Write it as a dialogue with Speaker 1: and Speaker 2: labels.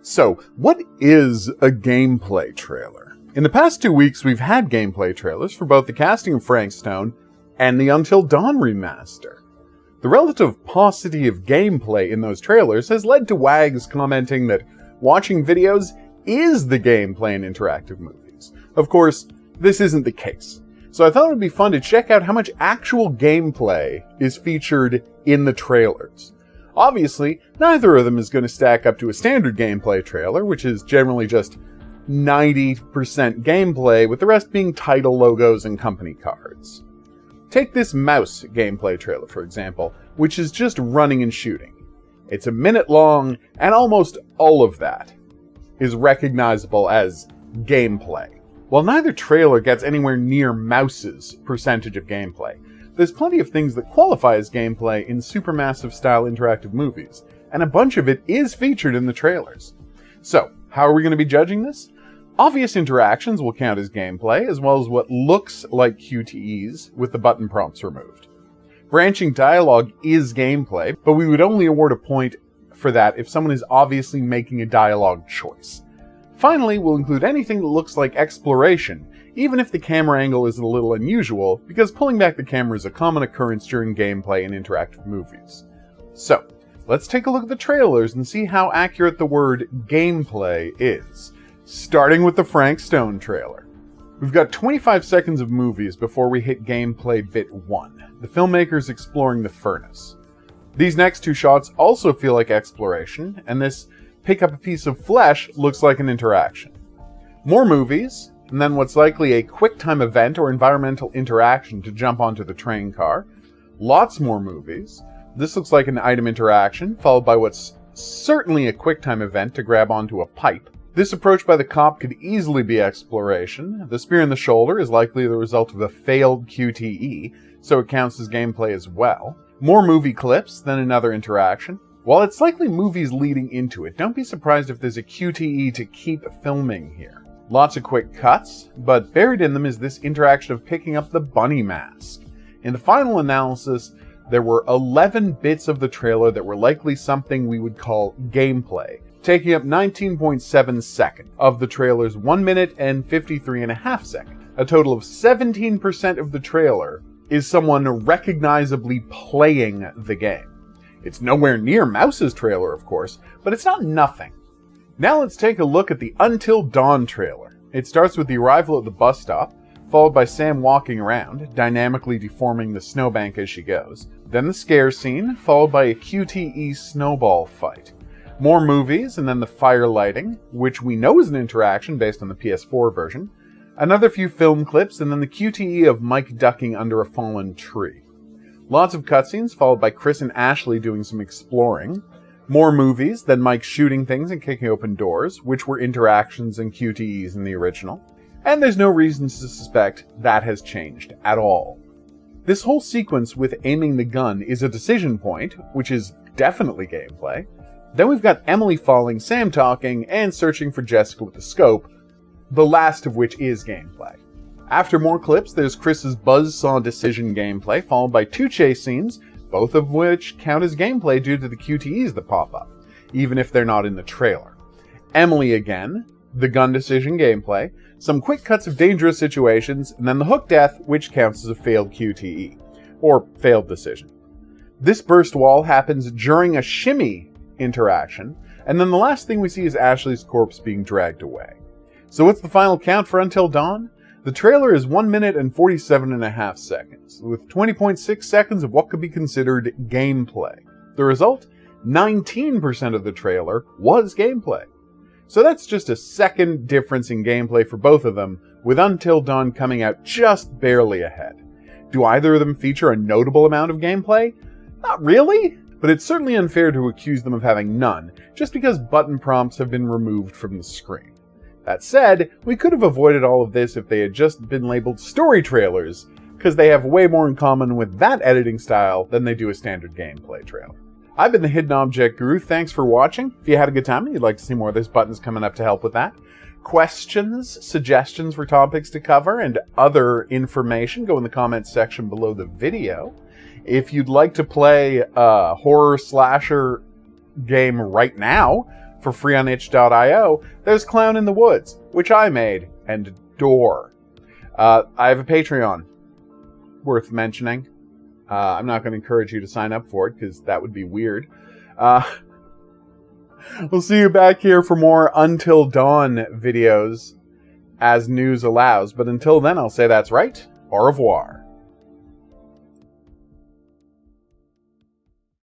Speaker 1: So, what is a gameplay trailer? In the past 2 weeks, we've had gameplay trailers for both the casting of Frank Stone and the Until Dawn remaster. The relative paucity of gameplay in those trailers has led to Wags commenting that watching videos is the gameplay in interactive movies. Of course, this isn't the case. So I thought it would be fun to check out how much actual gameplay is featured in the trailers. Obviously, neither of them is going to stack up to a standard gameplay trailer, which is generally just 90% gameplay, with the rest being title logos and company cards. Take this Mouse gameplay trailer, for example, which is just running and shooting. It's a minute long, and almost all of that is recognizable as gameplay. While neither trailer gets anywhere near Mouse's percentage of gameplay, there's plenty of things that qualify as gameplay in Supermassive style interactive movies, and a bunch of it is featured in the trailers. So, how are we going to be judging this? Obvious interactions will count as gameplay, as well as what looks like QTEs with the button prompts removed. Branching dialogue is gameplay, but we would only award a point for that if someone is obviously making a dialogue choice. Finally, we'll include anything that looks like exploration, even if the camera angle is a little unusual, because pulling back the camera is a common occurrence during gameplay in interactive movies. So, let's take a look at the trailers and see how accurate the word gameplay is. Starting with the Frank Stone trailer. We've got 25 seconds of movies before we hit gameplay bit 1, the filmmakers exploring the furnace. These next two shots also feel like exploration, and this pick up a piece of flesh looks like an interaction. More movies, and then what's likely a QuickTime event or environmental interaction to jump onto the train car. Lots more movies. This looks like an item interaction, followed by what's certainly a QuickTime event to grab onto a pipe. This approach by the cop could easily be exploration. The spear in the shoulder is likely the result of a failed QTE, so it counts as gameplay as well. More movie clips, then another interaction. While it's likely movies leading into it, don't be surprised if there's a QTE to keep filming here. Lots of quick cuts, but buried in them is this interaction of picking up the bunny mask. In the final analysis, there were 11 bits of the trailer that were likely something we would call gameplay, taking up 19.7 seconds of the trailer's 1 minute and 53.5 seconds. A total of 17% of the trailer is someone recognizably playing the game. It's nowhere near Mouse's trailer, of course, but it's not nothing. Now let's take a look at the Until Dawn trailer. It starts with the arrival at the bus stop, followed by Sam walking around, dynamically deforming the snowbank as she goes. Then the scare scene, followed by a QTE snowball fight. More movies, and then the fire lighting, which we know is an interaction based on the PS4 version. Another few film clips, and then the QTE of Mike ducking under a fallen tree. Lots of cutscenes, followed by Chris and Ashley doing some exploring. More movies, then Mike shooting things and kicking open doors, which were interactions and QTEs in the original. And there's no reason to suspect that has changed at all. This whole sequence with aiming the gun is a decision point, which is definitely gameplay. Then we've got Emily falling, Sam talking, and searching for Jessica with the scope, the last of which is gameplay. After more clips, there's Chris's buzzsaw decision gameplay, followed by 2 chase scenes, both of which count as gameplay due to the QTEs that pop up, even if they're not in the trailer. Emily again, the gun decision gameplay, some quick cuts of dangerous situations, and then the hook death, which counts as a failed QTE, or failed decision. This burst wall happens during a shimmy interaction, and then the last thing we see is Ashley's corpse being dragged away. So what's the final count for Until Dawn? The trailer is 1 minute and 47.5 seconds, with 20.6 seconds of what could be considered gameplay. The result? 19% of the trailer was gameplay. So that's just a second difference in gameplay for both of them, with Until Dawn coming out just barely ahead. Do either of them feature a notable amount of gameplay? Not really, but it's certainly unfair to accuse them of having none, just because button prompts have been removed from the screen. That said, we could have avoided all of this if they had just been labeled story trailers, because they have way more in common with that editing style than they do a standard gameplay trailer. I've been the Hidden Object Guru, thanks for watching. If you had a good time and you'd like to see more, there's buttons coming up to help with that. Questions, suggestions for topics to cover, and other information, go in the comments section below the video. If you'd like to play a horror slasher game right now, For free on itch.io, there's Clown in the Woods, which I made and adore. I have a Patreon, worth mentioning. I'm not going to encourage you to sign up for it, because that would be weird. We'll see you back here for more Until Dawn videos as news allows. But until then, I'll say that's right. Au revoir.